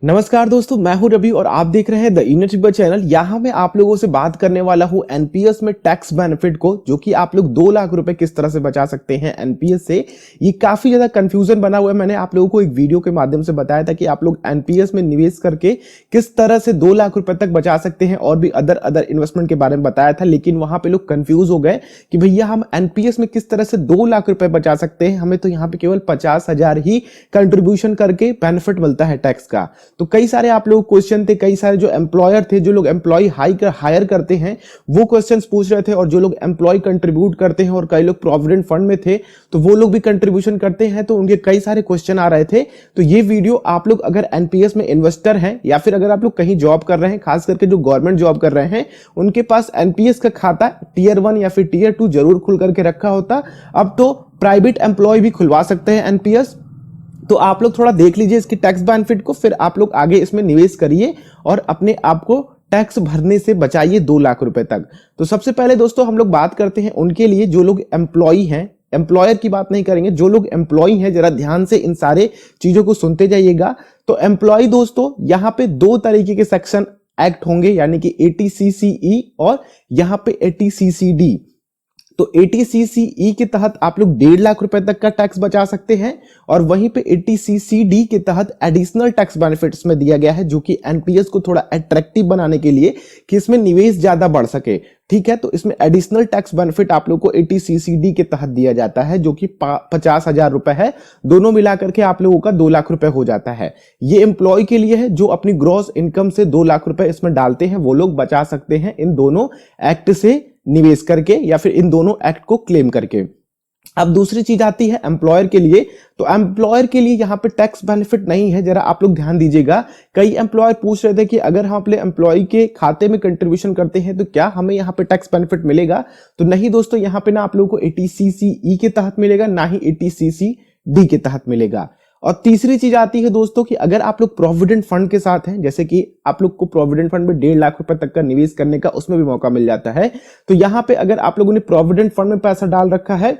नमस्कार दोस्तों, मैं हूं रवि और आप देख रहे हैं द यूनिट्यूबर चैनल। यहां मैं आप लोगों से बात करने वाला हूं एनपीएस में टैक्स बेनिफिट को, जो कि आप लोग 2 लाख रुपए किस तरह से बचा सकते हैं एनपीएस से। ये काफी ज्यादा कंफ्यूजन बना हुआ है। मैंने आप लोगों को एक वीडियो के माध्यम से बताया था कि आप लोग एनपीएस में निवेश करके किस तरह से 2 लाख रुपए तक बचा सकते हैं, और भी अदर इन्वेस्टमेंट के बारे में बताया था। लेकिन वहां पे लोग कंफ्यूज हो गए कि भैया हम एनपीएस में किस तरह से 2 लाख रुपए बचा सकते हैं, हमें तो यहाँ पे केवल 50,000 ही कंट्रीब्यूशन करके बेनिफिट मिलता है टैक्स का। तो कई सारे आप लोग क्वेश्चन थे, कई सारे जो एम्प्लॉयर थे, जो लोग एम्प्लॉय हायर करते हैं वो क्वेश्चंस पूछ रहे थे, और जो लोग एम्प्लॉय कंट्रीब्यूट करते हैं और कई लोग प्रोविडेंट फंड में थे तो वो लोग भी कंट्रीब्यूशन करते हैं, तो उनके कई सारे क्वेश्चन आ रहे थे। तो ये वीडियो आप लोग अगर एनपीएस में इन्वेस्टर हैं या फिर अगर आप लोग कहीं जॉब कर रहे हैं, खास करके जो गवर्नमेंट जॉब कर रहे हैं, उनके पास एनपीएस का खाता टियर 1 या फिर टियर 2 जरूर खुल करके रखा होता। अब तो प्राइवेट एम्प्लॉय भी खुलवा सकते हैं एनपीएस। तो आप लोग थोड़ा देख लीजिए इसकी टैक्स बेनिफिट को, फिर आप लोग आगे इसमें निवेश करिए और अपने आप को टैक्स भरने से बचाइए 2 लाख रुपए तक। तो सबसे पहले दोस्तों हम लोग बात करते हैं उनके लिए जो लोग एम्प्लॉय हैं। एम्प्लॉयर की बात नहीं करेंगे, जो लोग एम्प्लॉय हैं जरा ध्यान से इन सारे चीजों को सुनते जाइएगा। तो एम्प्लॉय दोस्तों यहाँ पे 2 तरीके के सेक्शन एक्ट होंगे, यानी कि 80CCE और यहाँ पे 80CCD। तो 80CCE के तहत आप लोग 1.5 लाख रुपए तक का टैक्स बचा सकते हैं, और वहीं पे 80CCD के तहत एडिशनल टैक्स बेनिफिट्स में दिया गया है, जो कि एनपीएस को थोड़ा अट्रैक्टिव बनाने के लिए कि इसमें निवेश ज्यादा बढ़ सके। ठीक है, तो इसमें एडिशनल टैक्स बेनिफिट आप लोग को 80CCD के तहत दिया जाता है, जो कि 50,000 रुपए है। दोनों मिलाकर के आप लोगों का 2 लाख रुपए हो जाता है। ये एम्प्लॉय के लिए है जो अपनी ग्रॉस इनकम से 2 लाख रुपए इसमें डालते हैं, वो लोग बचा सकते हैं इन दोनों एक्ट से निवेश करके या फिर इन दोनों एक्ट को क्लेम करके। अब दूसरी चीज आती है एम्प्लॉयर के लिए। तो एम्प्लॉयर के लिए यहाँ पे टैक्स बेनिफिट नहीं है, जरा आप लोग ध्यान दीजिएगा। कई एम्प्लॉयर पूछ रहे थे कि अगर हम अपने एम्प्लॉय के खाते में कंट्रीब्यूशन करते हैं तो क्या हमें यहाँ पे टैक्स बेनिफिट मिलेगा। तो नहीं दोस्तों, यहाँ पे ना आप लोगों को 80CCE के तहत मिलेगा, ना ही 80CCD के तहत मिलेगा। और तीसरी चीज आती है दोस्तों कि अगर आप लोग प्रोविडेंट फंड के साथ हैं, जैसे कि आप लोग को प्रोविडेंट फंड में 1.5 लाख रुपए तक का निवेश करने का उसमें भी मौका मिल जाता है। तो यहाँ पे अगर आप लोगों ने प्रोविडेंट फंड में पैसा डाल रखा है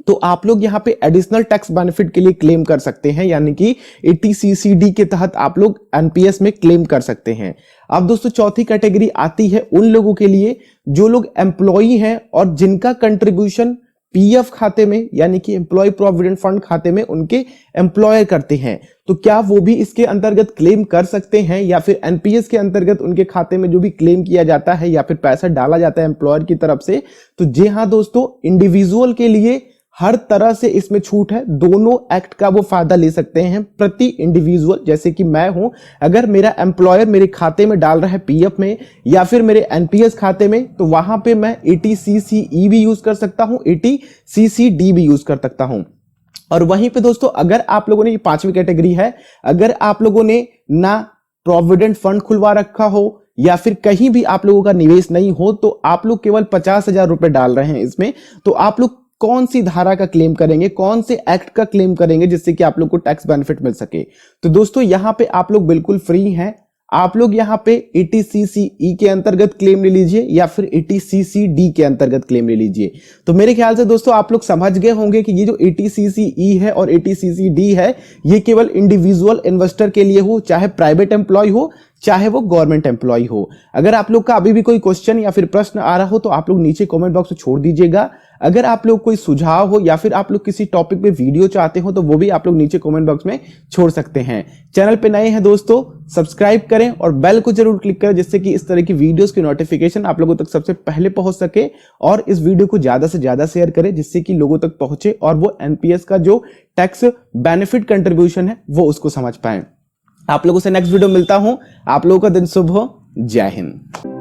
तो आप लोग यहाँ पे एडिशनल टैक्स बेनिफिट के लिए क्लेम कर सकते हैं, यानी कि 80CCD के तहत आप लोग एनपीएस में क्लेम कर सकते हैं। अब दोस्तों चौथी कैटेगरी आती है उन लोगों के लिए जो लोग एम्प्लॉई हैं और जिनका कंट्रीब्यूशन पीएफ खाते में, यानी कि एम्प्लॉय प्रोविडेंट फंड खाते में उनके एम्प्लॉयर करते हैं। तो क्या वो भी इसके अंतर्गत क्लेम कर सकते हैं, या फिर एनपीएस के अंतर्गत उनके खाते में जो भी क्लेम किया जाता है या फिर पैसा डाला जाता है एम्प्लॉयर की तरफ से। तो जी हाँ दोस्तों, इंडिविजुअल के लिए हर तरह से इसमें छूट है। दोनों एक्ट का वो फायदा ले सकते हैं प्रति इंडिविजुअल। जैसे कि मैं हूं, अगर मेरा एम्प्लॉयर मेरे खाते में डाल रहा है पीएफ में या फिर मेरे एनपीएस खाते में, तो वहां पे मैं 80CCE भी यूज कर सकता हूं, 80CCD भी यूज कर सकता हूं। और वहीं पे दोस्तों अगर आप लोगों ने, ये 5वीं कैटेगरी है, अगर आप लोगों ने ना प्रोविडेंट फंड खुलवा रखा हो या फिर कहीं भी आप लोगों का निवेश नहीं हो, तो आप लोग केवल 50,000 रुपए डाल रहे हैं इसमें, तो आप लोग कौन सी धारा का क्लेम करेंगे, कौन से एक्ट का क्लेम करेंगे जिससे कि आप लोग को टैक्स बेनिफिट मिल सके। तो दोस्तों यहां पे आप लोग बिल्कुल फ्री हैं। आप लोग यहां पे 80CCE के अंतर्गत क्लेम ले लीजिए या फिर 80CCD के अंतर्गत क्लेम ले लीजिए। तो मेरे ख्याल से दोस्तों आप लोग समझ गए होंगे कि ये जो 80CCE है और 80CCD है, ये केवल इंडिविजुअल इन्वेस्टर के लिए हो, चाहे प्राइवेट एम्प्लॉय हो चाहे वो गवर्नमेंट एम्प्लॉय हो। अगर आप लोग का अभी भी कोई क्वेश्चन या फिर प्रश्न आ रहा हो तो आप लोग नीचे कमेंट बॉक्स में छोड़ दीजिएगा। अगर आप लोग कोई सुझाव हो या फिर आप लोग किसी टॉपिक पे वीडियो चाहते हो तो वो भी आप लोग नीचे कमेंट बॉक्स में छोड़ सकते हैं। चैनल पे नए हैं दोस्तों, सब्सक्राइब करें और बेल को जरूर क्लिक करें, जिससे कि इस तरह की वीडियोस की नोटिफिकेशन आप लोगों तक सबसे पहले पहुंच सके। और इस वीडियो को ज्यादा से ज्यादा शेयर करें, जिससे कि लोगों तक पहुंचे और वो एनपीएस का जो टैक्स बेनिफिट कंट्रीब्यूशन है वो उसको समझ पाए। आप लोगों से नेक्स्ट वीडियो मिलता हूं। आप लोगों का दिन शुभ हो। जय हिंद।